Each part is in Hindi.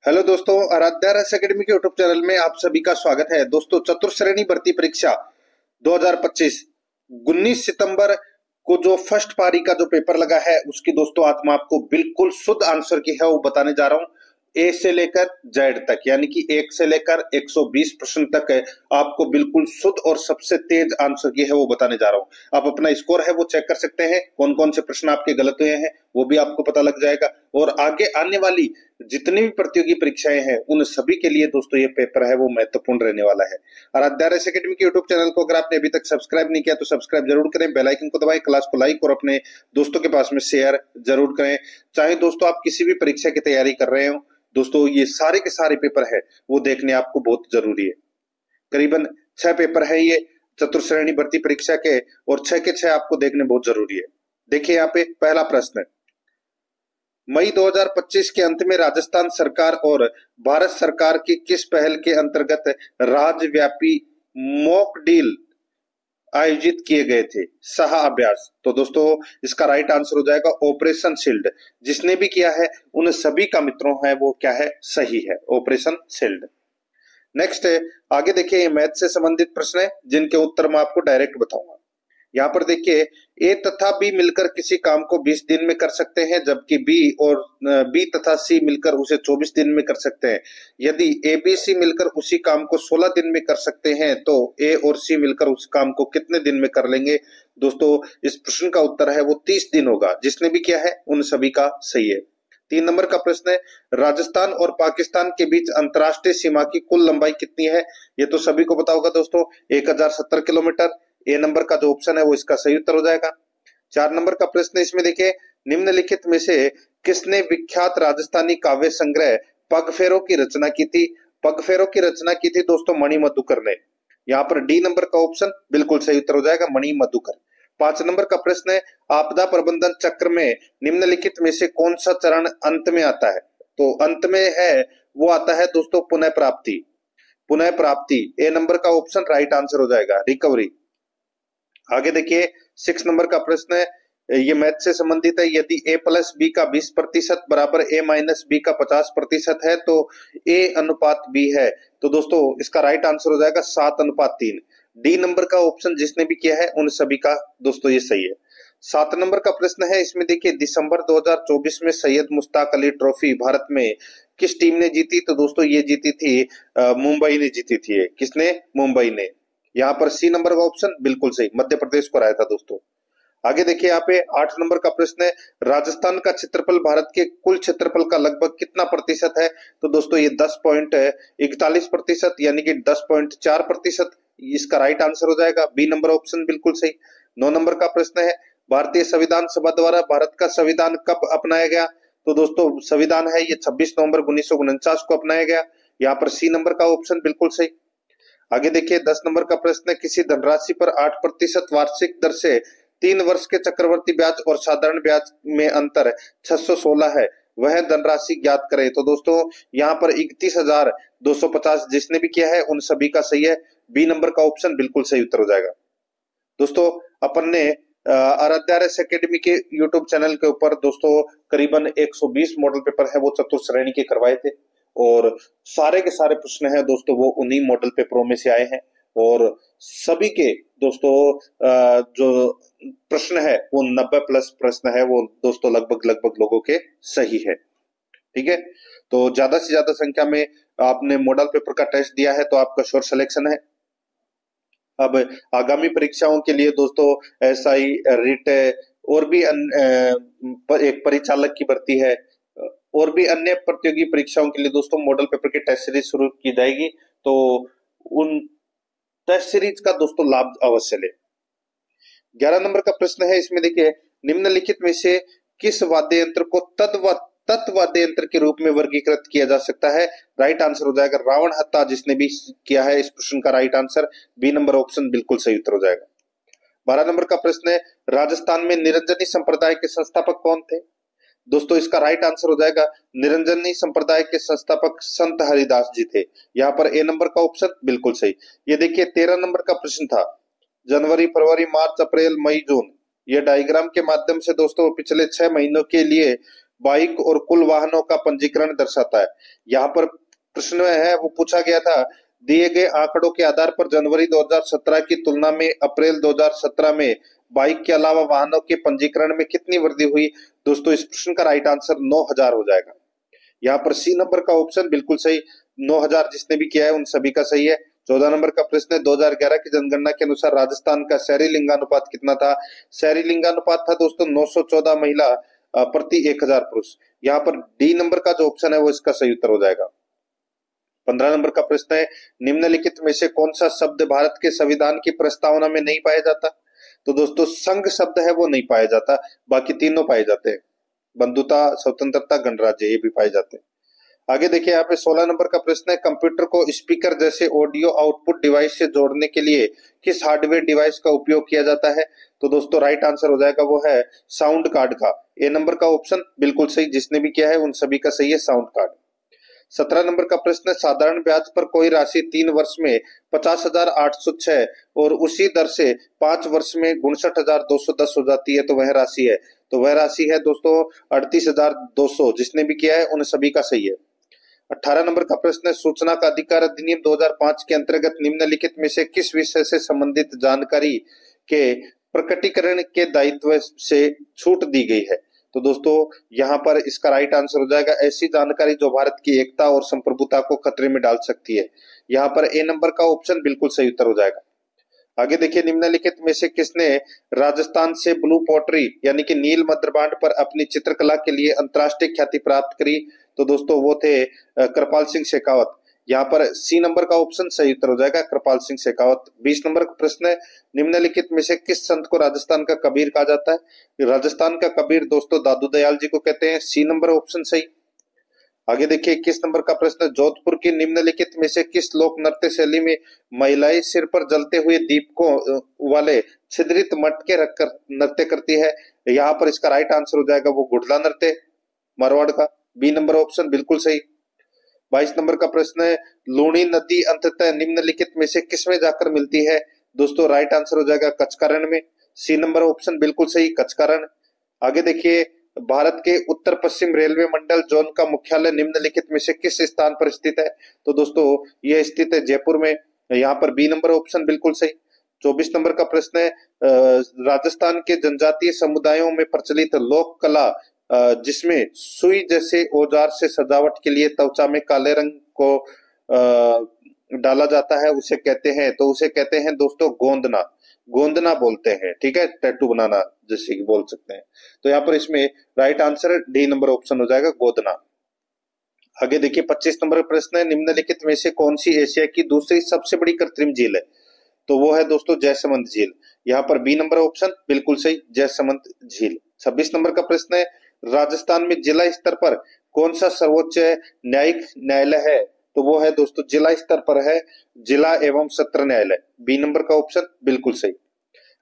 हेलो दोस्तों, आराध्या रस एकेडमी के यूट्यूब चैनल में आप सभी का स्वागत है। दोस्तों, चतुर्श्रेणी भर्ती परीक्षा 2025 19 सितंबर को जो फर्स्ट पारी का जो पेपर लगा है उसकी दोस्तों आज मैं आपको बिल्कुल शुद्ध आंसर की है वो बताने जा रहा हूं। ए से लेकर जेड तक यानी कि 1 से लेकर 120 प्रश्न तक है, आपको बिल्कुल शुद्ध और सबसे तेज आंसर की है वो बताने जा रहा हूं। आप अपना स्कोर है वो चेक कर सकते हैं, कौन कौन से प्रश्न आपके गलत हुए हैं वो भी आपको पता लग जाएगा। और आगे आने वाली जितनी भी प्रतियोगी परीक्षाएं हैं उन सभी के लिए दोस्तों ये पेपर है वो महत्वपूर्ण रहने वाला है। आराध्या रस एकेडमी के यूट्यूब चैनल को अगर आपने अभी तक सब्सक्राइब नहीं किया तो सब्सक्राइब जरूर करें, बेल आइकन को दबाएं, क्लास को लाइक और अपने दोस्तों के पास में शेयर जरूर करें। चाहे दोस्तों आप किसी भी परीक्षा की तैयारी कर रहे हो, दोस्तों ये सारे के सारे पेपर है वो देखने आपको बहुत जरूरी है। करीबन 6 पेपर है ये चतुर्श्रेणी भर्ती परीक्षा के और 6 के 6 आपको देखने बहुत जरूरी है। देखिए यहाँ पे पहला प्रश्न है, मई 2025 के अंत में राजस्थान सरकार और भारत सरकार की किस पहल के अंतर्गत राज्यव्यापी मॉक ड्रिल आयोजित किए गए थे? सहा अभ्यास। तो दोस्तों इसका राइट आंसर हो जाएगा ऑपरेशन शील्ड। जिसने भी किया है उन सभी का मित्रों है वो क्या है, सही है, ऑपरेशन शील्ड। नेक्स्ट है, आगे देखिए ये मैथ से संबंधित प्रश्न है जिनके उत्तर मैं आपको डायरेक्ट बताऊंगा। यहाँ पर देखिए ए तथा बी मिलकर किसी काम को 20 दिन में कर सकते हैं, जबकि बी तथा सी मिलकर उसे 24 दिन में कर सकते हैं। यदि ए बी सी मिलकर उसी काम को 16 दिन में कर सकते हैं तो ए और सी मिलकर उस काम को कितने दिन में कर लेंगे? दोस्तों इस प्रश्न का उत्तर है वो 30 दिन होगा। जिसने भी किया है उन सभी का सही है। 3 नंबर का प्रश्न है, राजस्थान और पाकिस्तान के बीच अंतरराष्ट्रीय सीमा की कुल लंबाई कितनी है? ये तो सभी को पता होगा दोस्तों, 1070 किलोमीटर। ए नंबर का जो ऑप्शन है वो इसका सही उत्तर हो जाएगा। 4 नंबर का प्रश्न इसमें देखिए, निम्नलिखित में से किसने विख्यात राजस्थानी काव्य संग्रह पगफेरों की रचना की थी? पगफेरों की रचना की थी दोस्तों मणि मधुकर ने। यहाँ पर डी नंबर का ऑप्शन बिल्कुल सही उत्तर हो जाएगा, मणि मधुकर। 5 नंबर का प्रश्न है, आपदा प्रबंधन चक्र में निम्नलिखित में से कौन सा चरण अंत में आता है? तो अंत में है वो आता है दोस्तों पुनः प्राप्ति। पुनः प्राप्ति ए नंबर का ऑप्शन राइट आंसर हो जाएगा, रिकवरी। आगे देखिए 6 नंबर का प्रश्न है, ये मैथ से संबंधित है। यदि a प्लस बी का 20% बराबर a माइनस बी का 50% है तो a अनुपात b है। तो दोस्तों इसका राइट आंसर हो जाएगा 7:3। डी नंबर का ऑप्शन जिसने भी किया है उन सभी का दोस्तों ये सही है। 7 नंबर का प्रश्न है, इसमें देखिए दिसंबर 2024 में सैयद मुश्ताक अली ट्रॉफी भारत में किस टीम ने जीती? तो दोस्तों ये जीती थी मुंबई ने जीती थी। किसने? मुंबई ने। यहाँ पर सी नंबर का ऑप्शन बिल्कुल सही, मध्य प्रदेश को आया था दोस्तों। आगे देखिए यहाँ पे 8 नंबर का प्रश्न है, राजस्थान का क्षेत्रफल भारत के कुल क्षेत्रफल का लगभग कितना प्रतिशत है? तो दोस्तों ये 10.41% यानी कि 10.4%। इसका राइट आंसर हो जाएगा बी नंबर ऑप्शन बिल्कुल सही। 9 नंबर का प्रश्न है, भारतीय संविधान सभा द्वारा भारत का संविधान कब अपनाया गया? तो दोस्तों संविधान है ये 26 नवंबर 1949 को अपनाया गया। यहाँ पर सी नंबर का ऑप्शन बिल्कुल सही। आगे देखिए 10 नंबर का प्रश्न है, किसी धनराशि पर 8% वार्षिक दर से 3 वर्ष के चक्रवर्ती ब्याज और साधारण ब्याज में अंतर 616 है, वह धनराशि ज्ञात करें। तो दोस्तों यहाँ पर 31,250 जिसने भी किया है उन सभी का सही है, बी नंबर का ऑप्शन बिल्कुल सही उत्तर हो जाएगा। दोस्तों अपन ने आराध्या रस एकेडमी के यूट्यूब चैनल के ऊपर दोस्तों करीबन 120 मॉडल पेपर है वो चतुर्श्रेणी के करवाए थे और सारे के सारे प्रश्न हैं दोस्तों वो उन्हीं मॉडल पेपरों में से आए हैं और सभी के दोस्तों जो प्रश्न है वो 90+ प्रश्न है वो दोस्तों लगभग लोगों के सही है। ठीक है, तो ज्यादा से ज्यादा संख्या में आपने मॉडल पेपर का टेस्ट दिया है तो आपका श्योर सिलेक्शन है। अब आगामी परीक्षाओं के लिए दोस्तों एसआई रिट और भी एक परिचालक की भर्ती है और भी अन्य प्रतियोगी परीक्षाओं के लिए दोस्तों मॉडल पेपर की टेस्ट सीरीज शुरू की जाएगी, तो उन टेस्ट सीरीज का दोस्तों लाभ अवश्य ले। 11 नंबर का प्रश्न है, इसमें देखिए निम्नलिखित में से किस वाद्य यंत्र को तत्वाद्य यंत्र के रूप में वर्गीकृत किया जा सकता है? राइट आंसर हो जाएगा रावण हत्था। जिसने भी किया है इस प्रश्न का right answer B number option बिल्कुल सही उत्तर हो जाएगा। 12 नंबर का प्रश्न है, राजस्थान में निरंजनी संप्रदाय के संस्थापक कौन थे? दोस्तों इसका राइट आंसर हो जाएगा निरंजनी संप्रदाय के संस्थापक संत हरिदास जी थे। यहाँ पर ए नंबर का ऑप्शन बिल्कुल सही। ये देखिए 13 नंबर का प्रश्न था, जनवरी फरवरी मार्च अप्रैल मई जून, ये डायग्राम के माध्यम से दोस्तों पिछले 6 महीनों के लिए बाइक और कुल वाहनों का पंजीकरण दर्शाता है। यहाँ पर प्रश्न में है वो पूछा गया था, दिए गए आंकड़ों के आधार पर जनवरी 2017 की तुलना में अप्रैल 2017 में बाइक के अलावा वाहनों के पंजीकरण में कितनी वृद्धि हुई। दोस्तों इस प्रश्न का राइट आंसर 9000 हो जाएगा। यहाँ पर सी नंबर का ऑप्शन बिल्कुल सही, 9000 जिसने भी किया है उन सभी का सही है। 14 नंबर का प्रश्न है, 2011 की जनगणना के अनुसार राजस्थान का शहरी लिंगानुपात कितना था। शहरी लिंगानुपात था दोस्तों 914 महिला प्रति 1000 पुरुष। यहाँ पर डी नंबर का जो ऑप्शन है वो इसका सही उत्तर हो जाएगा। 15 नंबर का प्रश्न है, निम्नलिखित में से कौन सा शब्द भारत के संविधान की प्रस्तावना में नहीं पाया जाता। तो दोस्तों संघ शब्द है वो नहीं पाया जाता, बाकी तीनों पाए जाते हैं, बंधुता, स्वतंत्रता, गणराज्य, ये भी पाए जाते हैं। आगे देखिए यहाँ पे 16 नंबर का प्रश्न है, कंप्यूटर को स्पीकर जैसे ऑडियो आउटपुट डिवाइस से जोड़ने के लिए किस हार्डवेयर डिवाइस का उपयोग किया जाता है। तो दोस्तों राइट आंसर हो जाएगा वो है साउंड कार्ड का। ए नंबर का ऑप्शन बिल्कुल सही, जिसने भी किया है उन सभी का सही है साउंड कार्ड। 17 नंबर का प्रश्न है, साधारण ब्याज पर कोई राशि 3 वर्ष में 50,806 और उसी दर से 5 वर्ष में 59,210 हो जाती है, तो वह राशि है, तो वह राशि है दोस्तों 38,200। जिसने भी किया है उन सभी का सही है। 18 नंबर का प्रश्न है, सूचना का अधिकार अधिनियम 2005 के अंतर्गत निम्नलिखित में से किस विषय से संबंधित जानकारी के प्रकटीकरण के दायित्व से छूट दी गई है। तो दोस्तों यहाँ पर इसका राइट आंसर हो जाएगा ऐसी जानकारी जो भारत की एकता और संप्रभुता को खतरे में डाल सकती है। यहाँ पर ए नंबर का ऑप्शन बिल्कुल सही उत्तर हो जाएगा। आगे देखिए, निम्नलिखित में से किसने राजस्थान से ब्लू पॉटरी यानी कि नील मध्यबांड पर अपनी चित्रकला के लिए अंतर्राष्ट्रीय ख्याति प्राप्त करी। तो दोस्तों वो थे कृपाल सिंह शेखावत। यहाँ पर सी नंबर का ऑप्शन सही उत्तर हो जाएगा, कृपाल सिंह शेखावत। 20 नंबर का प्रश्न है, निम्नलिखित में से किस संत को राजस्थान का कबीर कहा जाता है। राजस्थान का कबीर दोस्तों दादू दयाल जी को कहते हैं, सी नंबर ऑप्शन सही। आगे देखिए 21 नंबर का प्रश्न, जोधपुर की निम्नलिखित में से किस लोक नृत्य शैली में महिलाएं सिर पर जलते हुए दीपकों वाले छिद्रित मटके रखकर नृत्य करती है। यहाँ पर इसका राइट आंसर हो जाएगा वो गुडला नृत्य, मारवाड़ का, बी नंबर ऑप्शन बिल्कुल सही। 22 नंबर का प्रश्न है, लूणी नदी अंततः निम्नलिखित में से किसमें जाकर मिलती है। दोस्तों राइट आंसर हो जाएगा कचकारण में, सी नंबर ऑप्शन बिल्कुल सही, कचकारण। आगे देखिए, भारत के उत्तर पश्चिम रेलवे मंडल जोन का मुख्यालय निम्नलिखित में से किस स्थान पर स्थित है। तो दोस्तों यह स्थित है जयपुर में, यहाँ पर बी नंबर ऑप्शन बिल्कुल सही। 24 नंबर का प्रश्न है, राजस्थान के जनजातीय समुदायों में प्रचलित लोक कला जिसमें सुई जैसे औजार से सजावट के लिए त्वचा में काले रंग को डाला जाता है, उसे कहते हैं, तो उसे कहते हैं दोस्तों गोंदना, गोंदना बोलते हैं, ठीक है, टैटू बनाना जैसे कि बोल सकते हैं। तो यहाँ पर इसमें right answer D number option हो जाएगा, गोदना। आगे देखिए 25 नंबर प्रश्न है, निम्नलिखित में से कौन सी एशिया की दूसरी सबसे बड़ी कृत्रिम झील है। तो वो है दोस्तों जयसमंद झील, यहाँ पर बी नंबर ऑप्शन बिल्कुल सही, जयसमंद झील। 26 नंबर का प्रश्न है, राजस्थान में जिला स्तर पर कौन सा सर्वोच्च न्यायिक न्यायालय है। तो वो है दोस्तों जिला स्तर पर है जिला एवं सत्र न्यायालय, बी नंबर का ऑप्शन बिल्कुल सही।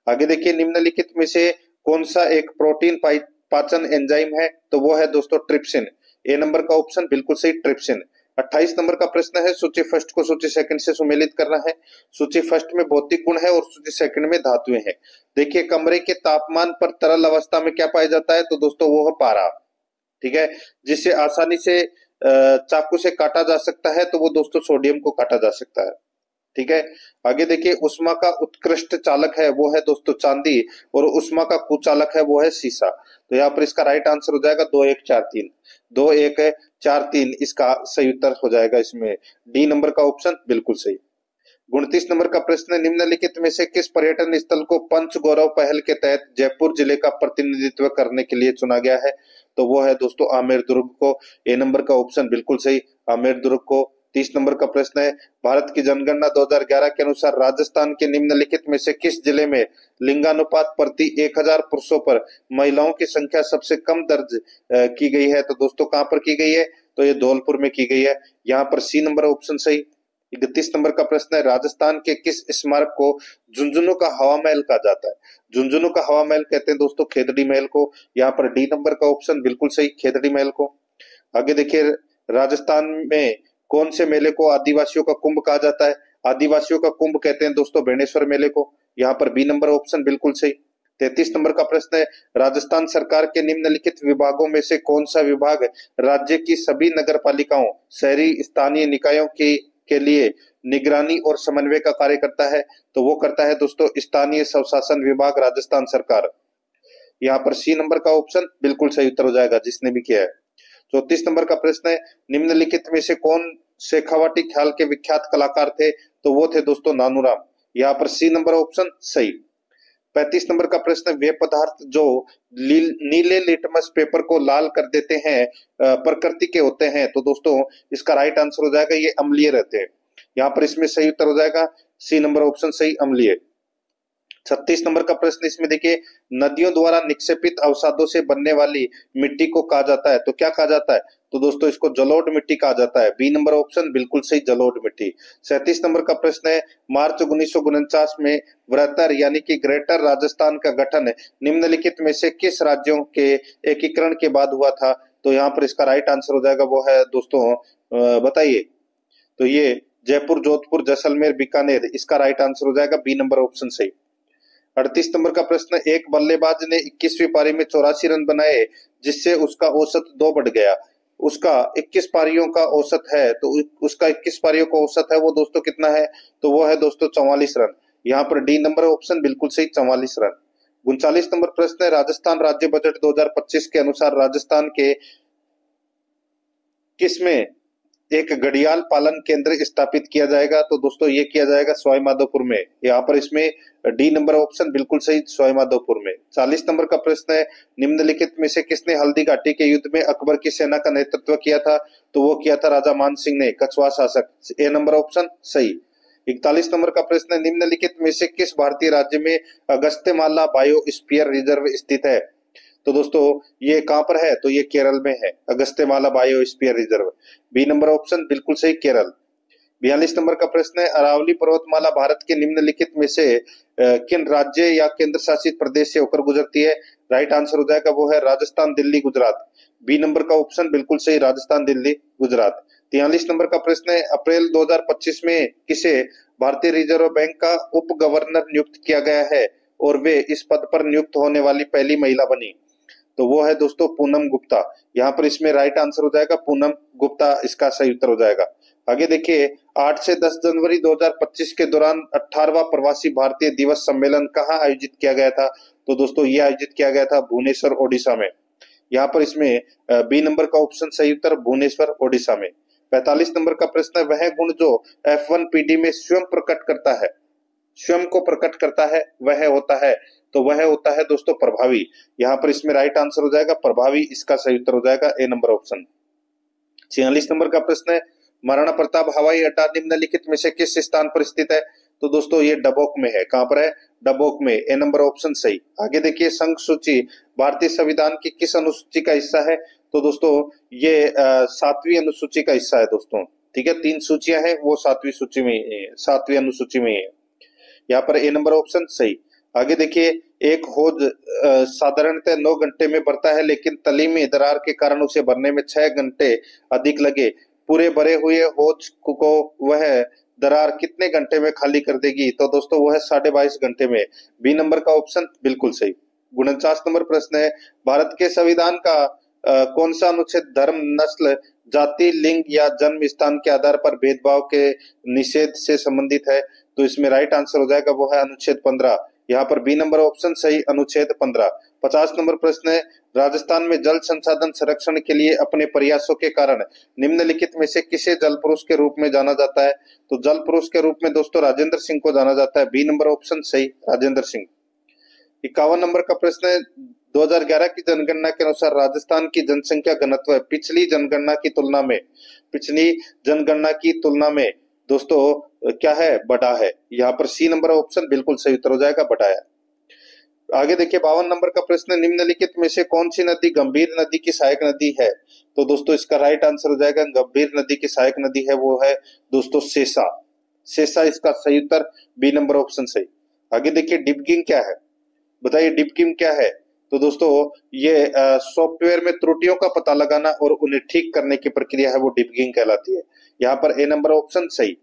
आगे देखिए, निम्नलिखित में से कौन सा एक प्रोटीन पाचन एंजाइम है। तो वो है दोस्तों ट्रिप्सिन, ए नंबर का ऑप्शन बिल्कुल सही, ट्रिप्सिन। 28 नंबर का प्रश्न है, सूची फर्स्ट को सूची सेकंड से सुमेलित करना है। सूची फर्स्ट में भौतिक गुण है और सूची सेकंड में धातुएं हैं। देखिए, कमरे के तापमान पर तरल अवस्था में क्या पाया जाता है। तो दोस्तों वो है पारा, ठीक है, जिससे आसानी से चाकू से काटा जा सकता है, तो वो दोस्तों सोडियम को काटा जा सकता है, ठीक है। आगे देखिए, उष्मा का उत्कृष्ट चालक है वो है दोस्तों चांदी और उष्मा का कुचालक है वो है सीसा। तो यहाँ पर इसका राइट आंसर हो जाएगा 2143, 2143 इसका सही उत्तर हो जाएगा। इसमें डी नंबर का ऑप्शन बिल्कुल सही। 29 नंबर का प्रश्न है, निम्नलिखित में से किस पर्यटन स्थल को पंच गौरव पहल के तहत जयपुर जिले का प्रतिनिधित्व करने के लिए चुना गया है। तो वो है दोस्तों आमेर दुर्ग को, ए नंबर का ऑप्शन बिल्कुल सही, आमेर दुर्ग को। 30 नंबर का प्रश्न है, भारत की जनगणना 2011 के अनुसार राजस्थान के निम्नलिखित में से किस जिले में लिंगानुपात प्रति 1000 पुरुषों पर महिलाओं की संख्या सबसे कम दर्ज की गई है। तो दोस्तों कहां पर की गई है। तो ये धौलपुर में की गई है, यहाँ पर सी नंबर ऑप्शन सही। 31 नंबर का प्रश्न है, राजस्थान के किस स्मारक को झुंझुनू का हवा महल कहा जाता है। झुंझुनू का हवा महल कहते हैं दोस्तों खेतड़ी महल को, यहाँ पर डी नंबर का ऑप्शन बिल्कुल सही, खेतड़ी महल को। आगे देखिए, राजस्थान में कौन से मेले को आदिवासियों का कुंभ कहा जाता है। आदिवासियों का कुंभ कहते हैं दोस्तों बेणेश्वर मेले को, यहाँ पर बी नंबर ऑप्शन बिल्कुल सही। 33 नंबर का प्रश्न है, राजस्थान सरकार के निम्नलिखित विभागों में से कौन सा विभाग राज्य की सभी नगर पालिकाओं, शहरी स्थानीय निकायों के लिए निगरानी और समन्वय का कार्य करता है? तो वो करता है दोस्तों स्थानीय स्वशासन विभाग, राजस्थान सरकार। यहाँ पर सी नंबर का ऑप्शन बिल्कुल सही उत्तर हो जाएगा, जिसने भी किया है। 34 नंबर का प्रश्न है, निम्नलिखित में से कौन शेखावाटी ख्याल के विख्यात कलाकार थे? तो वो थे दोस्तों नानूराम। यहाँ पर सी नंबर ऑप्शन सही। 35 नंबर का प्रश्न, वे पदार्थ जो नीले लिटमस पेपर को लाल कर देते हैं प्रकृति के होते हैं? तो दोस्तों इसका राइट आंसर हो जाएगा ये अम्लीय रहते हैं। यहाँ पर इसमें सही उत्तर हो जाएगा सी नंबर ऑप्शन सही, अम्लीय। 36 नंबर का प्रश्न इसमें देखिए, नदियों द्वारा निक्षेपित अवसादों से बनने वाली मिट्टी को कहा जाता है? तो क्या कहा जाता है? तो दोस्तों इसको जलोढ़ मिट्टी कहा जाता है। बी नंबर ऑप्शन बिल्कुल सही, जलोढ़ मिट्टी। 37 नंबर का प्रश्न है, मार्च 1949 में वृहत्तर यानी कि ग्रेटर राजस्थान का गठन निम्नलिखित में से किस राज्यों के एकीकरण के बाद हुआ था? तो यहाँ पर इसका राइट आंसर हो जाएगा वो है दोस्तों, बताइए। तो ये जयपुर, जोधपुर, जैसलमेर, बीकानेर, इसका राइट आंसर हो जाएगा बी नंबर ऑप्शन सही। 38 नंबर का प्रश्न, एक बल्लेबाज ने 21वीं पारी में 84 रन बनाए जिससे उसका औसत 2 बढ़ गया। उसका 21 पारियों का औसत है, तो उसका 21 पारियों का औसत है वो दोस्तों कितना है? तो वो है दोस्तों 44 रन। यहाँ पर डी नंबर ऑप्शन बिल्कुल सही, 44 रन। 39 नंबर प्रश्न है, राजस्थान राज्य बजट 2025 के अनुसार राजस्थान के किसमें एक घड़ियाल पालन केंद्र स्थापित किया जाएगा? तो दोस्तों ये किया जाएगा सवाई माधोपुर में। यहाँ पर इसमें डी नंबर ऑप्शन बिल्कुल सही, सवाई माधोपुर में। 40 नंबर का प्रश्न है, निम्नलिखित में से किसने हल्दी घाटी के युद्ध में अकबर की सेना का नेतृत्व किया था? तो वो किया था राजा मान सिंह ने, कछवा शासक। ए नंबर ऑप्शन सही। 41 नंबर का प्रश्न है, निम्नलिखित में से किस भारतीय राज्य में अगस्त्यमाला बायोस्फीयर रिजर्व स्थित है? तो दोस्तों ये कहां पर है? तो ये केरल में है, Agasthyamala biosphere reserve. B number option बिल्कुल सही, केरल। 42 नंबर का प्रश्न है, अरावली पर्वतमाला भारत के निम्नलिखित में से किन राज्य या केंद्र शासित प्रदेश से होकर गुजरती है? राइट आंसर हो जाएगा वो है राजस्थान, दिल्ली, गुजरात। बी नंबर का ऑप्शन बिल्कुल सही, राजस्थान, दिल्ली, गुजरात। 43 नंबर का प्रश्न है, अप्रैल 2025 में किसे भारतीय रिजर्व बैंक का उप गवर्नर नियुक्त किया गया है और वे इस पद पर नियुक्त होने वाली पहली महिला बनी? तो वो है दोस्तों पूनम गुप्ता। यहाँ पर इसमें राइट आंसर हो जाएगा पूनम गुप्ता, इसका सही उत्तर हो जाएगा। आगे देखिए, 8 से 10 जनवरी 2025 के दौरान 18वां प्रवासी भारतीय दिवस सम्मेलन कहाँ आयोजित किया गया था? तो दोस्तों ये आयोजित किया गया था भुवनेश्वर, ओडिशा में। यहाँ पर इसमें बी नंबर का ऑप्शन सही उत्तर, भुवनेश्वर, ओडिशा में। 45 नंबर का प्रश्न है, वह गुण जो F1PD में स्वयं प्रकट करता है, स्वयं को प्रकट करता है, वह होता है? तो वह होता है दोस्तों प्रभावी। यहाँ पर इसमें राइट आंसर हो जाएगा प्रभावी, इसका सही उत्तर हो जाएगा ए नंबर ऑप्शन। 46 नंबर का प्रश्न है, महाराणा प्रताप हवाई अड्डा निम्नलिखित में से किस स्थान पर स्थित है? तो दोस्तों ये डबोक में है। कहां पर है? डबोक में, ए नंबर ऑप्शन सही। आगे देखिए, संघ सूची भारतीय संविधान की किस अनुसूची का हिस्सा है? तो दोस्तों ये 7वीं अनुसूची का हिस्सा है दोस्तों, ठीक है। 3 सूचियां हैं, वो 7वीं सूची में, 7वीं अनुसूची में है। यहाँ पर ए नंबर ऑप्शन सही। आगे देखिए, एक हौज साधारणतः 9 घंटे में भरता है, लेकिन तली में दरार के कारण उसे भरने में 6 घंटे अधिक लगे। पूरे भरे हुए हौज को वह दरार कितने घंटे में खाली कर देगी? तो दोस्तों वह 22.5 घंटे में। बी नंबर का ऑप्शन बिल्कुल सही। 49 नंबर प्रश्न है, भारत के संविधान का कौन सा अनुच्छेद धर्म, नस्ल, जाति, लिंग या जन्म स्थान के आधार पर भेदभाव के निषेध से संबंधित है? तो इसमें राइट आंसर हो जाएगा वो है अनुच्छेद 15। यहाँ पर बी नंबर ऑप्शन सही, अनुच्छेद 15। 50 नंबर प्रश्न है, राजस्थान में जल संसाधन संरक्षण के लिए अपने प्रयासों के कारण निम्नलिखित में से किसे जल पुरुष के रूप में जाना जाता है? तो जल पुरुष के रूप में दोस्तों राजेंद्र सिंह को जाना जाता है। बी नंबर ऑप्शन सही, राजेंद्र सिंह। 51 नंबर का प्रश्न है, 2011 की जनगणना के अनुसार राजस्थान की जनसंख्या घनत्व पिछली जनगणना की तुलना में दोस्तों क्या है? बड़ा है। यहाँ पर सी नंबर ऑप्शन बिल्कुल सही उत्तर हो जाएगा, बड़ा है। आगे देखिए, 52 नंबर का प्रश्न, निम्नलिखित में से कौन सी नदी गंभीर नदी की सहायक नदी है? तो दोस्तों इसका राइट आंसर हो जाएगा, गंभीर नदी की सहायक नदी है वो है दोस्तों सेसा। सेसा इसका सही उत्तर, बी नंबर ऑप्शन सही। आगे देखिए, डिबगिंग क्या है? बताइए डिबगिंग क्या है? तो दोस्तों ये सॉफ्टवेयर में त्रुटियों का पता लगाना और उन्हें ठीक करने की प्रक्रिया है, वो डिबगिंग कहलाती है। यहाँ पर ए नंबर ऑप्शन सही।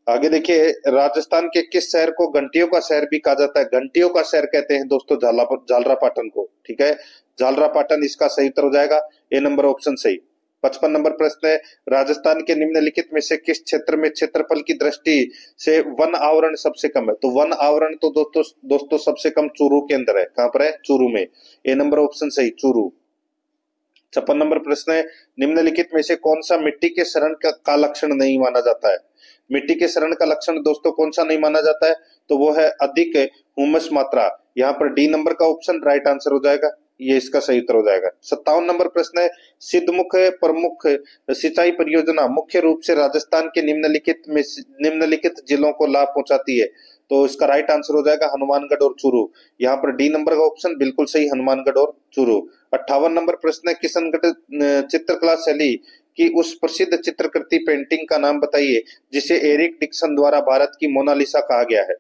आगे देखिए, राजस्थान के किस शहर को घंटियों का शहर भी कहा जाता है? घंटियों का शहर कहते हैं दोस्तों झालरापाटन को। ठीक है, झालरापाटन इसका सही उत्तर हो जाएगा, ए नंबर ऑप्शन सही। 55 नंबर प्रश्न है, राजस्थान के निम्नलिखित में से किस क्षेत्र में क्षेत्रफल की दृष्टि से वन आवरण सबसे कम है? तो वन आवरण तो दोस्तों सबसे कम चूरू के अंदर है। कहां पर है? चूरू में, ए नंबर ऑप्शन सही, चूरू। 56 नंबर प्रश्न है, निम्नलिखित में से कौन सा मिट्टी के शरण का लक्षण नहीं माना जाता है? मिट्टी के शरण का लक्षण दोस्तों कौन सा नहीं माना जाता है? तो वो है अधिक ह्यूमस मात्रा। यहाँ पर डी नंबर का ऑप्शन राइट आंसर हो जाएगा, ये इसका सही उत्तर हो जाएगा। 57 नंबर प्रश्न है, सिद्धमुख प्रमुख सिंचाई परियोजना मुख्य रूप से राजस्थान के निम्नलिखित जिलों को लाभ पहुंचाती है? तो इसका राइट आंसर हो जाएगा हनुमानगढ़ और चूरू। यहाँ पर डी नंबर का ऑप्शन बिल्कुल सही, हनुमानगढ़ और चूरू। 58 नंबर प्रश्न है, किशनगढ़ चित्रकला शैली की उस प्रसिद्ध चित्रकृति पेंटिंग का नाम बताइए जिसे एरिक डिक्सन द्वारा भारत की मोनालिसा कहा गया है?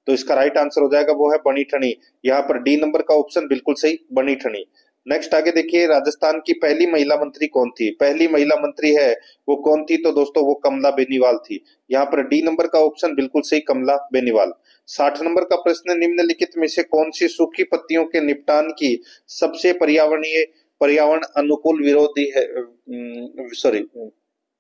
तो इसका राइट आंसर हो जाएगा, वो है बनी ठनी। यहाँ पर डी नंबर का ऑप्शन बिल्कुल सही, बनी ठनी। नेक्स्ट आगे देखिए, राजस्थान की पहली महिला मंत्री कौन थी? पहली महिला मंत्री है वो कौन थी? तो दोस्तों वो कमला बेनीवाल थी। यहाँ पर डी नंबर का ऑप्शन बिल्कुल सही, कमला बेनीवाल। 60 नंबर का प्रश्न, निम्नलिखित में से कौन सी सूखी पत्तियों के निपटान की सबसे पर्यावरण अनुकूल विरोधी है, सॉरी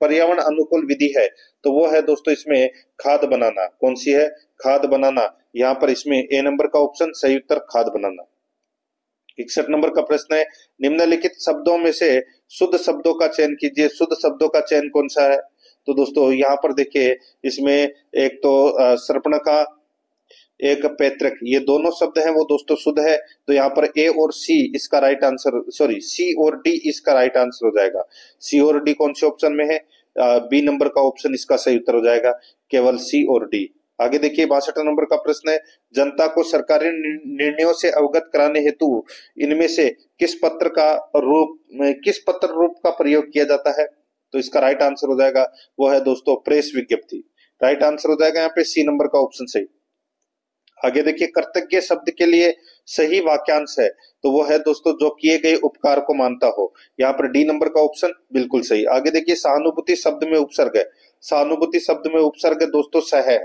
पर्यावरण अनुकूल विधि है? तो वो है दोस्तों इसमें खाद बनाना। कौन सी है? खाद बनाना। यहाँ पर इसमें ए नंबर का ऑप्शन सही उत्तर, खाद बनाना। 61 नंबर का प्रश्न है, निम्नलिखित शब्दों में से शुद्ध शब्दों का चयन कीजिए। शुद्ध शब्दों का चयन कौन सा है? तो दोस्तों यहाँ पर देखिए, इसमें एक तो सर्पणखा, एक पैतृक, ये दोनों शब्द हैं वो दोस्तों शुद्ध है। तो यहाँ पर ए और सी इसका राइट आंसर, सॉरी सी और डी इसका राइट आंसर हो जाएगा। सी और डी कौन से ऑप्शन में है? बी नंबर का ऑप्शन इसका सही उत्तर हो जाएगा, केवल सी और डी। आगे देखिए, 62 नंबर का प्रश्न है, जनता को सरकारी निर्णयों से अवगत कराने हेतु इनमें से किस पत्र रूप का प्रयोग किया जाता है? तो इसका राइट आंसर हो जाएगा, वो है दोस्तों प्रेस विज्ञप्ति। राइट आंसर हो जाएगा यहाँ पे सी नंबर का ऑप्शन सही। आगे देखिए, कृतज्ञ शब्द के लिए सही वाक्यांश है, तो वो है दोस्तों जो किए गए उपकार को मानता हो। यहाँ पर डी नंबर का ऑप्शन बिल्कुल सही। आगे देखिए, सहानुभूति शब्द में उपसर्ग है। सहानुभूति शब्द में उपसर्ग दोस्तों सह है।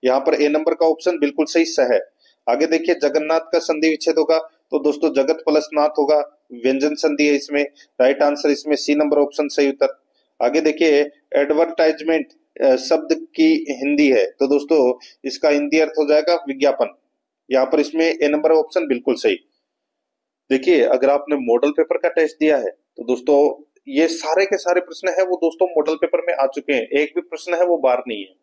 यहाँ पर ए नंबर का ऑप्शन बिल्कुल सही, सह है। आगे देखिए, जगन्नाथ का संधि विच्छेद होगा, तो दोस्तों जगत प्लस नाथ होगा, व्यंजन संधि है इसमें। राइट आंसर इसमें सी नंबर ऑप्शन सही उत्तर। आगे देखिए, एडवर्टाइजमेंट शब्द की हिंदी है, तो दोस्तों इसका हिंदी अर्थ हो जाएगा विज्ञापन। यहाँ पर इसमें ए नंबर ऑप्शन बिल्कुल सही। देखिए, अगर आपने मॉडल पेपर का टेस्ट दिया है तो दोस्तों ये सारे के सारे प्रश्न है वो दोस्तों मॉडल पेपर में आ चुके हैं, एक भी प्रश्न है वो बाहर नहीं है।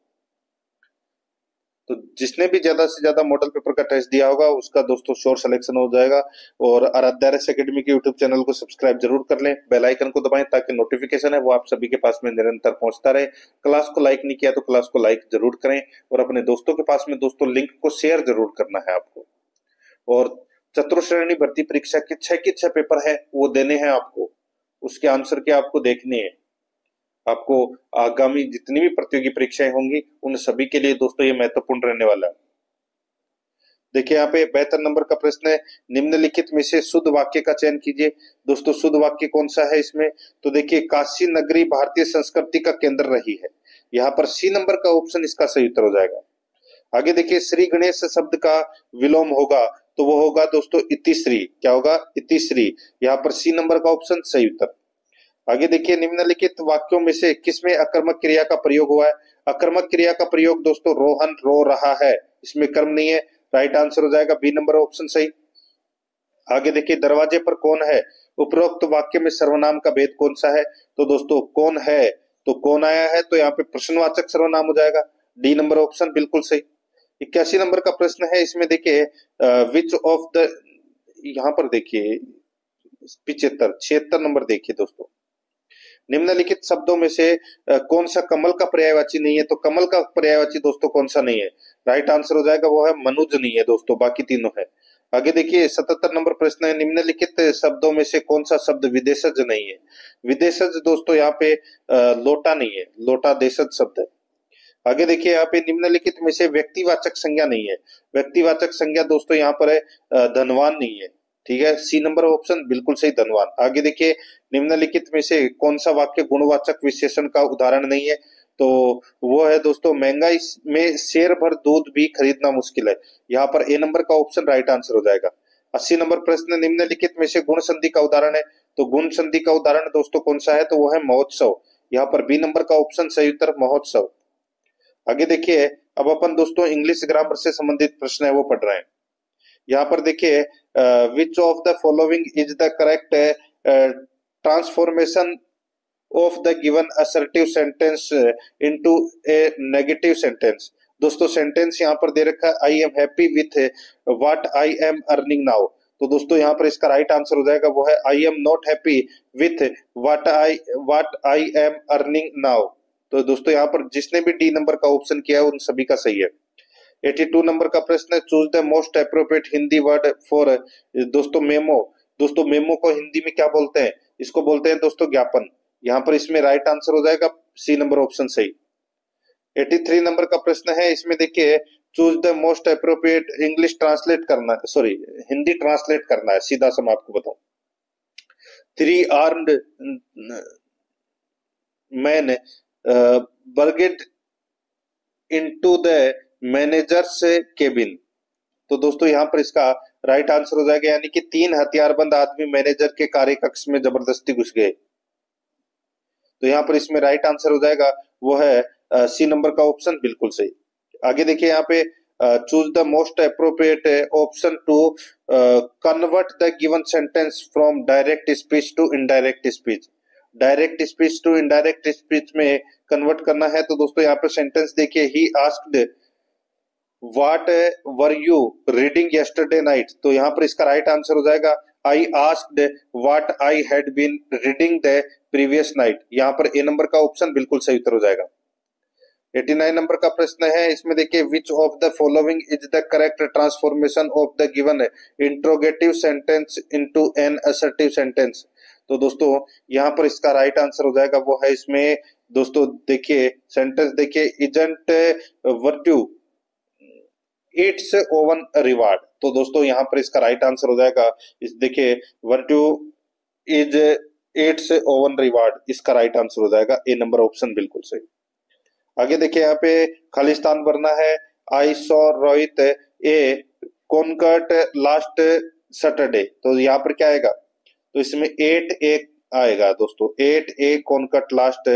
तो जिसने भी ज्यादा से ज्यादा मॉडल पेपर का टेस्ट दिया होगा उसका दोस्तों श्योर सिलेक्शन हो जाएगा। और आराध्या एकेडमी के यूट्यूब चैनल को सब्सक्राइब जरूर कर लें, बेल आइकन को दबाएं ताकि नोटिफिकेशन है वो आप सभी के पास में निरंतर पहुंचता रहे। क्लास को लाइक नहीं किया तो क्लास को लाइक जरूर करें और अपने दोस्तों के पास में दोस्तों लिंक को शेयर जरूर करना है आपको। और चतुर्श्रेणी भर्ती परीक्षा के 6 के 6 पेपर है वो देने हैं आपको, उसके आंसर के आपको देखने हैं। आपको आगामी जितनी भी प्रतियोगी परीक्षाएं होंगी उन सभी के लिए दोस्तों ये महत्वपूर्ण रहने वाला है। देखिए, यहाँ पे 72 नंबर का प्रश्न है, निम्नलिखित में से शुद्ध वाक्य का चयन कीजिए। दोस्तों शुद्ध वाक्य कौन सा है इसमें? तो देखिए, काशी नगरी भारतीय संस्कृति का केंद्र रही है। यहाँ पर सी नंबर का ऑप्शन इसका सही उत्तर हो जाएगा। आगे देखिए, श्री गणेश शब्द का विलोम होगा, तो वो होगा दोस्तों इतिश्री। क्या होगा? इतिश्री। यहाँ पर सी नंबर का ऑप्शन सही उत्तर। आगे देखिए, निम्नलिखित वाक्यों में से किसमें अकर्मक क्रिया का प्रयोग हुआ है? अकर्मक क्रिया का प्रयोग दोस्तों रोहन रो रहा है, इसमें कर्म नहीं है। राइट आंसर हो जाएगा बी नंबर ऑप्शन सही। आगे देखिए, दरवाजे पर कौन है, उपरोक्त वाक्य में सर्वनाम का भेद कौन सा है? तो दोस्तों कौन है, तो कौन आया है, तो यहाँ पे प्रश्नवाचक सर्वनाम हो जाएगा, डी नंबर ऑप्शन बिल्कुल सही। 81 नंबर का प्रश्न है, इसमें देखिए विच ऑफ द, यहाँ पर देखिए 76 नंबर देखिए दोस्तों, निम्नलिखित शब्दों में से कौन सा कमल का पर्यायवाची नहीं है? तो कमल का पर्यायवाची दोस्तों कौन सा नहीं है? राइट आंसर हो जाएगा वो है मनुज नहीं है दोस्तों, बाकी तीनों है। आगे देखिए, 77 नंबर प्रश्न है, निम्नलिखित शब्दों में से कौन सा शब्द विदेशज नहीं है? विदेशज दोस्तों यहाँ पे लोटा नहीं है, लोटा देशज शब्द है। आगे देखिए, यहाँ पे निम्नलिखित में से व्यक्तिवाचक संज्ञा नहीं है। व्यक्तिवाचक संज्ञा दोस्तों यहाँ पर है धनवान नहीं है। ठीक है, सी नंबर ऑप्शन बिल्कुल सही, धनवान। आगे देखिए, निम्नलिखित में से कौन सा वाक्य गुणवाचक विशेषण का उदाहरण नहीं है? तो वो है दोस्तों, महंगाई में शेर भर दूध भी खरीदना मुश्किल है। यहाँ पर ए नंबर का ऑप्शन राइट आंसर हो जाएगा। 80 नंबर प्रश्न, निम्नलिखित में से गुण संधि का उदाहरण है। तो गुण संधि का उदाहरण दोस्तों कौन सा है, तो वो है महोत्सव। यहाँ पर बी नंबर का ऑप्शन सही उत्तर महोत्सव। आगे देखिए, अब अपन दोस्तों इंग्लिश ग्रामर से संबंधित प्रश्न है वो पढ़ रहे हैं। यहाँ पर देखिए, which of the following is the correct transformation of the given assertive sentence into A negative sentence. दोस्तों सेंटेंस यहाँ पर दे रखा है, I am happy with what I am earning now. तो दोस्तों यहाँ पर इसका राइट आंसर हो जाएगा वो है I am not happy with what I am earning now. तो दोस्तों यहाँ पर जिसने भी डी नंबर का ऑप्शन किया है उन सभी का सही है। 82 नंबर का प्रश्न है, choose the most appropriate Hindi word for दोस्तों मेमो। दोस्तों मेमो को हिंदी में क्या बोलते हैं, इसको बोलते हैं दोस्तों ज्ञापन। यहाँ पर इसमें राइट आंसर हो जाएगा सी नंबर ऑप्शन सही। 83 नंबर का प्रश्न है, इसमें देखिए choose the most appropriate English translate करना है, सॉरी हिंदी ट्रांसलेट करना है। सीधा सा मैं आपको बताऊं, 3 armed man barged into the manager's cabin. तो दोस्तों यहाँ पर इसका राइट आंसर हो जाएगा, यानी कि 3 हथियारबंद आदमी मैनेजर के कार्य कक्ष में जबरदस्ती घुस गए। तो यहाँ पर इसमें राइट आंसर हो जाएगा वो है सी नंबर का ऑप्शन बिल्कुल सही। आगे देखिए यहाँ पे choose the most appropriate option to convert the given sentence from direct speech to indirect speech. Direct speech to indirect speech में कन्वर्ट करना है। तो दोस्तों यहाँ पे सेंटेंस देखिए, he asked what were you reading yesterday night. तो यहाँ पर इसका राइट आंसर हो जाएगा I asked what I had been reading the previous night. यहाँ पर ए नंबर का ऑप्शन बिल्कुल सही उत्तर हो जाएगा। 89 नंबर का प्रश्न है, इसमें देखिए which of the following is the correct transformation of the given interrogative sentence into an assertive sentence. तो दोस्तों यहाँ पर इसका राइट आंसर हो जाएगा वो है इसमें दोस्तों देखिए सेंटेंस देखिए, इजंट वर्ट्यू इट्स ओवन रिवार्ड। तो दोस्तों यहाँ पर इसका राइट आंसर हो जाएगा, इस देखिए वर्ट्यू इज इट्स ओवन रिवार्ड, इसका राइट आंसर हो जाएगा ए नंबर ऑप्शन बिल्कुल सही। आगे देखिए यहाँ पे खालिस्तान भरना है, I saw Rohit a concert last Saturday. तो यहाँ पर क्या आएगा, तो इसमें 8 ए आएगा दोस्तों, 8 ए कॉन्कर्ट लास्ट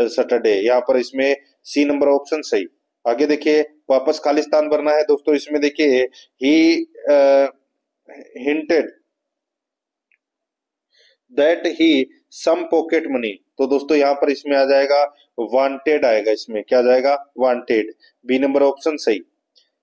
सैटरडे। यहाँ पर इसमें सी नंबर ऑप्शन सही। आगे देखिए वापस खालिस्तान भरना है दोस्तों, इसमें देखिए he hinted that he some pocket money. तो दोस्तों यहाँ पर इसमें आ जाएगा वांटेड आएगा, इसमें क्या जाएगा वांटेड, बी नंबर ऑप्शन सही।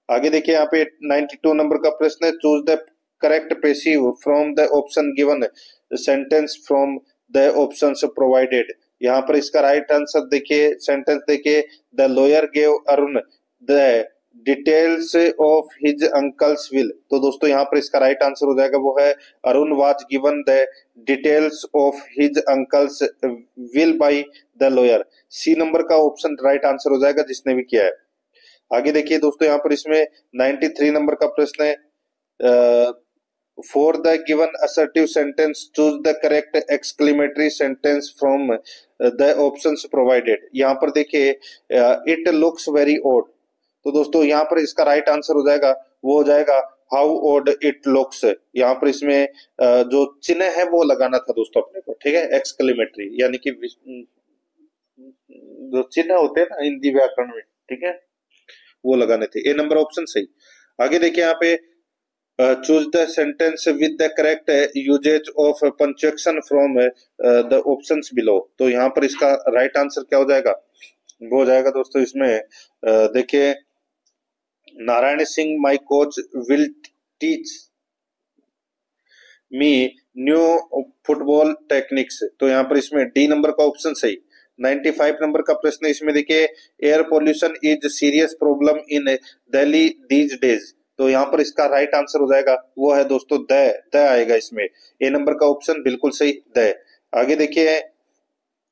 आगे देखिए यहाँ पे 92 नंबर का प्रश्न है, choose the correct passive from the option given sentence from the options provided. यहाँ पर इसका राइट आंसर देखिए, सेंटेंस देखिए, the lawyer gave Arun the details of his uncle's will. तो दोस्तों यहाँ पर इसका राइट आंसर हो जाएगा वो है Arun was given the details of his uncle's will by the lawyer. C number का ऑप्शन राइट आंसर हो जाएगा जिसने भी किया है। आगे देखिए दोस्तों यहाँ पर इसमें 93 नंबर का प्रश्न है, for the given assertive sentence choose the correct exclamatory sentence from the options provided. यहाँ पर देखिए इट लुक्स वेरी ऑड। तो दोस्तों यहाँ पर इसका राइट आंसर हो जाएगा वो हो जाएगा हाउ ऑड इट लुक्स। यहाँ पर इसमें जो चिन्ह है वो लगाना था दोस्तों अपने को, ठीक है, एक्सक्लेमेटरी यानी कि जो चिन्ह होते हैं ना हिंदी व्याकरण में, ठीक है, वो लगाने थे। ए नंबर ऑप्शन सही। आगे देखिए यहाँ पे choose the sentence with the correct usage of punctuation from the options below. तो यहाँ पर इसका राइट आंसर क्या हो जाएगा, वो हो जाएगा दोस्तों इसमें देखिए Narayan Singh my coach will teach me new football techniques. तो यहाँ पर इसमें डी नंबर का ऑप्शन सही। 95 नंबर का प्रश्न इसमें देखिए air pollution is serious problem in Delhi these days. तो यहाँ पर इसका राइट आंसर हो जाएगा वो है दोस्तों द आएगा इसमें, ए नंबर का ऑप्शन बिल्कुल सही द। आगे देखिए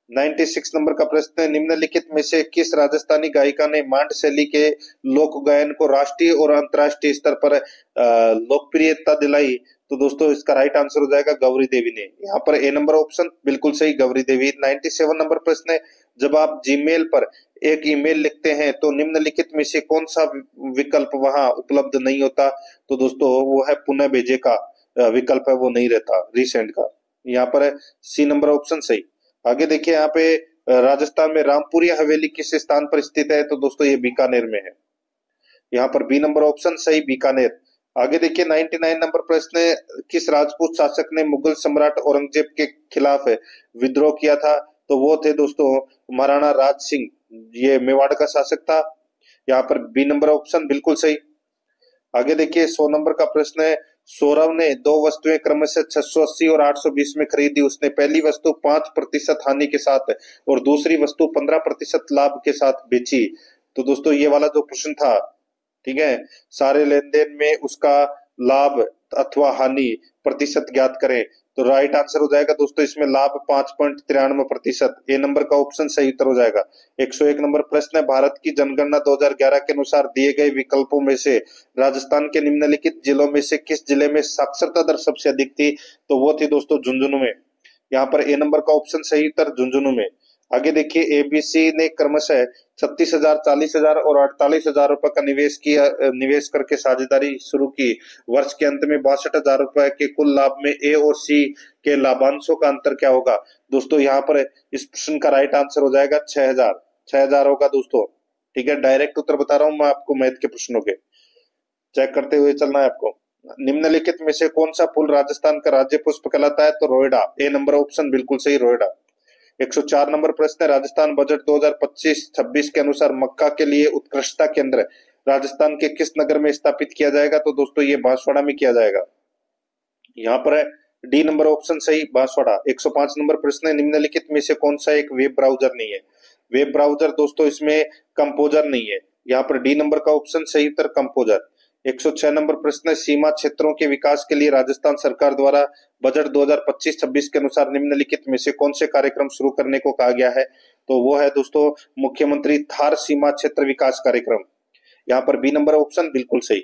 96 नंबर का प्रश्न है, निम्नलिखित में से किस राजस्थानी गायिका ने मांड शैली के लोक गायन को राष्ट्रीय और अंतर्राष्ट्रीय स्तर पर लोकप्रियता दिलाई। तो दोस्तों इसका राइट आंसर हो जाएगा गौरी देवी ने। यहाँ पर ए नंबर ऑप्शन बिल्कुल सही, गौरी देवी। 97 नंबर प्रश्न है, जब आप जीमेल पर एक ईमेल लिखते हैं तो निम्नलिखित में से कौन सा विकल्प वहां उपलब्ध नहीं होता? तो दोस्तों वो है पुनः भेजे का विकल्प है, वो नहीं रहता, रीसेंड का। यहाँ पर है सी नंबर ऑप्शन सही। आगे देखिए यहाँ पे राजस्थान में रामपुरी हवेली किस स्थान पर स्थित है? तो दोस्तों ये बीकानेर में है। यहाँ पर बी नंबर ऑप्शन सही, बीकानेर। आगे देखिए 99 नंबर प्रश्न है, किस राजपूत शासक ने मुगल सम्राट औरंगजेब के खिलाफ विद्रोह किया था? तो वो थे दोस्तों महाराणा राज सिंह, ये मेवाड़ का शासक था। यहाँ पर बी नंबर ऑप्शन बिल्कुल सही। आगे देखिए 100 नंबर का प्रश्न है, सौरव ने दो वस्तुएं क्रमशः 680 और 820 में खरीदी। उसने पहली वस्तु 5% हानि के साथ और दूसरी वस्तु 15% लाभ के साथ बेची। तो दोस्तों ये वाला जो प्रश्न था, ठीक है, सारे लेन देन में उसका लाभ अथवा हानि प्रतिशत ज्ञात करें। तो राइट आंसर हो जाएगा दोस्तों इसमें लाभ 5.93%। ए नंबर का ऑप्शन सही उत्तर हो जाएगा। 101 नंबर प्रश्न है, भारत की जनगणना 2011 के अनुसार दिए गए विकल्पों में से राजस्थान के निम्नलिखित जिलों में से किस जिले में साक्षरता दर सबसे अधिक थी? तो वो थी दोस्तों झुंझुनू में। यहाँ पर ए नंबर का ऑप्शन सही उत्तर झुंझुनू में। आगे देखिए एबीसी ने क्रमशः 36,000, 40,000 और 48,000 रुपए का निवेश करके साझेदारी शुरू की। वर्ष के अंत में 62,000 रुपए के कुल लाभ में ए और सी के लाभांशों का अंतर क्या होगा? दोस्तों यहाँ पर इस प्रश्न का राइट आंसर हो जाएगा 6,000 होगा दोस्तों। ठीक है, डायरेक्ट उत्तर बता रहा हूं मैं आपको मैथ के प्रश्नों के, चेक करते हुए चलना है आपको। निम्नलिखित में से कौन सा फूल राजस्थान का राज्य पुष्प कहलाता है? तो रोएडा। ए नंबर ऑप्शन बिल्कुल सही, रोएडा। 104 नंबर प्रश्न है, राजस्थान बजट 2025-26 के अनुसार मक्का के लिए उत्कृष्टता केंद्र राजस्थान के किस नगर में स्थापित किया जाएगा? तो दोस्तों ये बांसवाड़ा में किया जाएगा। यहाँ पर है डी नंबर ऑप्शन सही, बांसवाड़ा। 105 नंबर प्रश्न है, निम्नलिखित में से कौन सा एक वेब ब्राउजर नहीं है? वेब ब्राउजर दोस्तों इसमें कंपोजर नहीं है। यहाँ पर डी नंबर का ऑप्शन सही उत्तर कंपोजर। 106 नंबर प्रश्न है, सीमा क्षेत्रों के विकास के लिए राजस्थान सरकार द्वारा बजट 2025-26 के अनुसार निम्नलिखित में से कौन से कार्यक्रम शुरू करने को कहा गया है? तो वो है दोस्तों मुख्यमंत्री थार सीमा क्षेत्र विकास कार्यक्रम। यहाँ पर बी नंबर ऑप्शन बिल्कुल सही।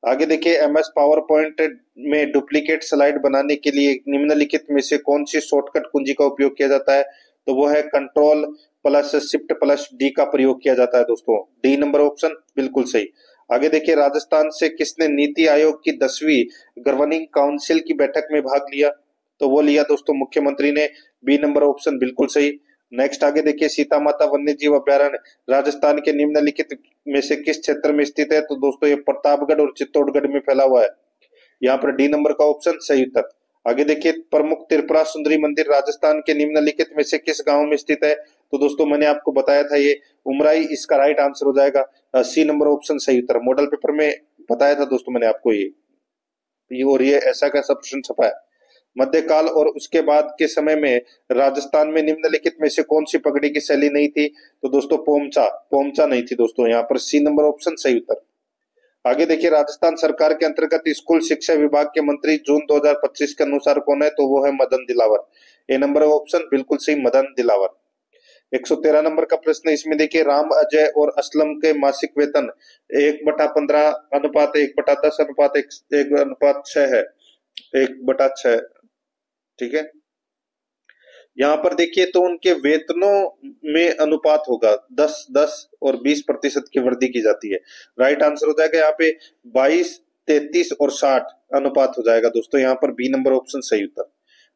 आगे देखिए एमएस पावर पॉइंट में डुप्लीकेट स्लाइड बनाने के लिए निम्नलिखित में से कौन सी शॉर्टकट कुंजी का उपयोग किया जाता है? तो वो है control plus shift plus D का प्रयोग किया जाता है दोस्तों। डी नंबर ऑप्शन बिल्कुल सही। आगे देखिए राजस्थान से किसने नीति आयोग की 10वीं गवर्निंग काउंसिल की बैठक में भाग लिया? तो वो लिया दोस्तों मुख्यमंत्री ने। बी नंबर ऑप्शन बिल्कुल सही। नेक्स्ट आगे देखिए सीता माता वन्य जीव अभ्यारण्य राजस्थान के निम्नलिखित में से किस क्षेत्र में स्थित है? तो दोस्तों ये प्रतापगढ़ और चित्तौड़गढ़ में फैला हुआ है। यहाँ पर डी नंबर का ऑप्शन सही उत्तर। आगे देखिए प्रमुख त्रिपुरा सुंदरी मंदिर राजस्थान के निम्नलिखित में से किस गांव में स्थित है? तो दोस्तों मैंने आपको बताया था ये उमराई इसका राइट आंसर हो जाएगा। सी नंबर ऑप्शन सही उत्तर। मॉडल पेपर में बताया था दोस्तों मैंने आपको ये और ये ऐसा कैसा प्रश्न छपा है। मध्यकाल और उसके बाद के समय में राजस्थान में निम्नलिखित में से कौन सी पगड़ी की शैली नहीं थी? तो दोस्तों पोमचा नहीं थी दोस्तों। यहाँ पर सी नंबर ऑप्शन सही उत्तर। आगे देखिए राजस्थान सरकार के अंतर्गत स्कूल शिक्षा विभाग के मंत्री जून 2025 के अनुसार कौन है? तो वो है मदन दिलावर। ए नंबर ऑप्शन बिल्कुल सही, मदन दिलावर। 113 नंबर का प्रश्न है, इसमें देखिए राम अजय और असलम के मासिक वेतन 1/15 अनुपात 1/10 अनुपात 1/6 है, 1/6। ठीक है, यहाँ पर देखिए तो उनके वेतनों में अनुपात होगा 10-10 और 20% की वृद्धि की जाती है। राइट आंसर हो जाएगा यहाँ पे 22, 33 और 60 अनुपात हो जाएगा दोस्तों। यहाँ पर बी नंबर ऑप्शन सही उत्तर।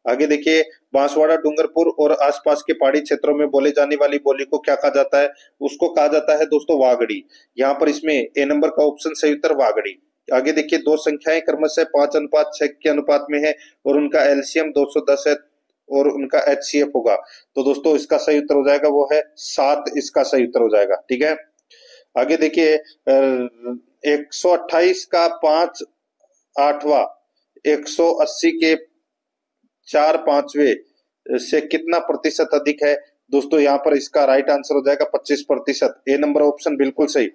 आगे देखिए बांसवाड़ा डूंगरपुर और आसपास के पहाड़ी क्षेत्रों में बोले जाने वाली बोली को क्या कहा जाता है? उसको कहा जाता है दोस्तों वागड़ी। यहाँ पर इसमें ए नंबर का ऑप्शन सही उत्तर वागड़ी। आगे देखिए दो संख्याएं क्रमशः 5:6 के अनुपात में है और उनका एलसीएम 210 है और उनका एचसीएफ होगा। तो दोस्तों इसका सही उत्तर हो जाएगा वो है 7, इसका सही उत्तर हो जाएगा। ठीक है, आगे देखिए 128 का 5/8 180 के 4/5 से कितना प्रतिशत अधिक है? दोस्तों यहाँ पर इसका राइट आंसर हो जाएगा 25%। ए नंबर ऑप्शन बिल्कुल सही।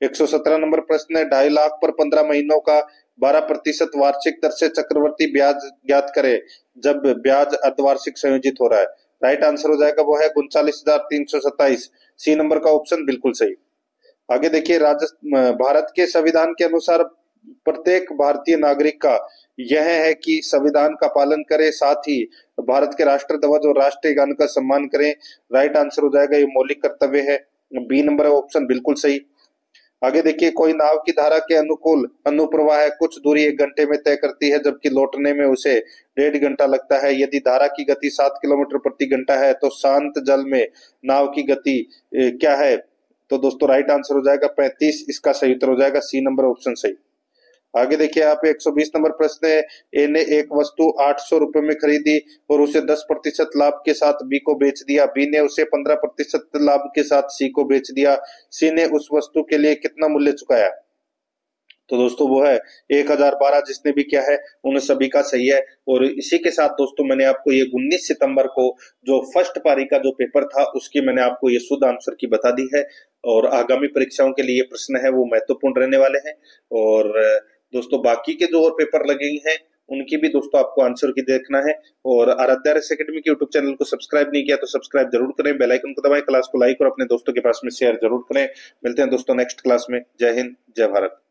117 नंबर प्रश्न है, 2.5 लाख पर 15 महीनों का 12% वार्षिक दर से चक्रवर्ती ब्याज ज्ञात करे जब ब्याज अर्धवार्षिक संयोजित हो रहा है। राइट आंसर हो जाएगा वो है 39,327। सी नंबर का ऑप्शन बिल्कुल सही। आगे देखिए भारत के संविधान के अनुसार प्रत्येक भारतीय नागरिक का यह है कि संविधान का पालन करें, साथ ही भारत के राष्ट्र ध्वज और राष्ट्रीय गान का सम्मान करें। राइट आंसर हो जाएगा ये मौलिक कर्तव्य है। बी नंबर ऑप्शन बिल्कुल सही। आगे देखिए, कोई नाव की धारा के अनुकूल अनुप्रवाह कुछ दूरी 1 घंटे में तय करती है, जबकि लौटने में उसे 1.5 घंटा लगता है। यदि धारा की गति 7 किलोमीटर प्रति घंटा है तो शांत जल में नाव की गति क्या है? तो दोस्तों राइट आंसर हो जाएगा 35। इसका सही उत्तर हो जाएगा सी नंबर ऑप्शन सही। आगे देखिए, यहाँ पे 120 नंबर प्रश्न है। ए ने एक वस्तु 800 रुपए में खरीदी और उसे 10% लाभ के साथ बी को बेच दिया। बी ने उसे 15% लाभ के साथ सी को बेच दिया। सी ने उस वस्तु के लिए कितना मूल्य चुकाया? तो दोस्तों वो है 1012। जिसने भी किया है उन सभी का सही है। और इसी के साथ दोस्तों मैंने आपको ये 19 सितंबर को जो फर्स्ट पारी का जो पेपर था उसकी मैंने आपको ये शुद्ध आंसर की बता दी है। और आगामी परीक्षाओं के लिए प्रश्न है वो महत्वपूर्ण रहने वाले हैं। और दोस्तों बाकी के जो और पेपर लगे हैं उनकी भी दोस्तों आपको आंसर की देखना है। और आराध्या अकेडमी के यूट्यूब चैनल को सब्सक्राइब नहीं किया तो सब्सक्राइब जरूर करें, बेल आइकन को दबाएं, क्लास को लाइक और अपने दोस्तों के पास में शेयर जरूर करें। मिलते हैं दोस्तों नेक्स्ट क्लास में। जय हिंद, जय भारत।